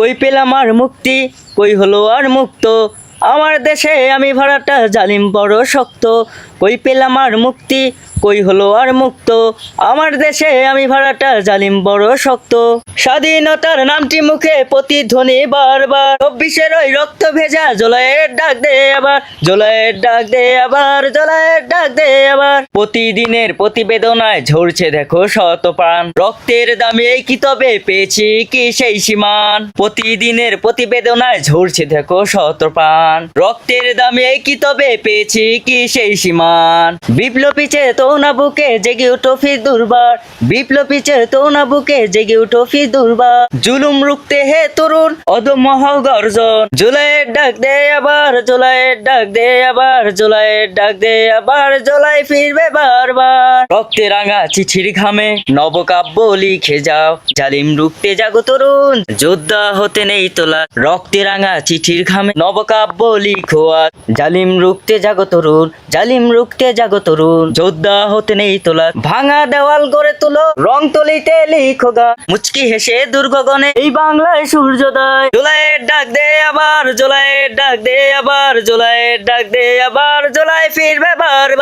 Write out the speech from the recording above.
কই পেলাম আর মুক্তি, কই হলো আর মুক্ত, আমার দেশে আমি ভরাটা জালিম বড় শক্ত। কই পেলাম আর মুক্তি, কই হলো আর মুক্ত, আমার দেশে আমি ভরাটা জালিম বড় শক্ত। স্বাধীনতার নামটি মুখে প্রতিধ্বনি বারবার, 24-এর ওই রক্ত ভেজা জোলাইয়ের ডাক দে আবার, জোলাইয়ের ডাক দে আবার, জোলাইয়ের ডাক দে আবার। প্রতিদিনের প্রতিবেদনায় ঝরছে দেখো শত প্রাণ, রক্তের দামে কি তবে পেয়েছি কি সেই সীমান। প্রতিদিনের প্রতিবেদনায় ঝরছে দেখো শত প্রাণ, রক্তের দামে কি তবে পেয়েছি কি সেই সীমান। বিপ্লবী চেতনা বুকে জেগে উঠো ফির দুর্বার, বিপ্লবী চেতনা বুকে জেগে উঠো ফির দুর্বার। জুলুম রুখতে হে তরুণ অদম্য হও গর্জন, জুলাইয়ের ডাক দে আবার, জুলাইয়ের ডাক দে আবার, জুলাইয়ের ডাক দে আবার, জুলাই ফিরবে বারবার। রক্তে রাঙা চিঠির ঘামে নবকাব্য লিখে যাও, জালিম রুখতে জাগো তরুণ, যোদ্ধা হতে নেই তোলা। রক্তে রাঙা চিঠির ঘামে নবকাব্য লিখো আজ, জালিম রুখতে জাগো তরুণ, জালিম রুখতে জাগো তরুণ, যোদ্ধা হতে নেই তোলা। ভাঙা দেওয়াল গড়ে তুলো, রং তুলিতে লিখো গান, মুচকি হেসে দুর্গগণে এই বাংলায় সূর্যোদয়। জুলাইয়ের ডাক দে আবার, জুলাইয়ের ডাক দে আবার, জুলাইয়ের ডাক দে আবার, জুলাই ফিরবে বারবার।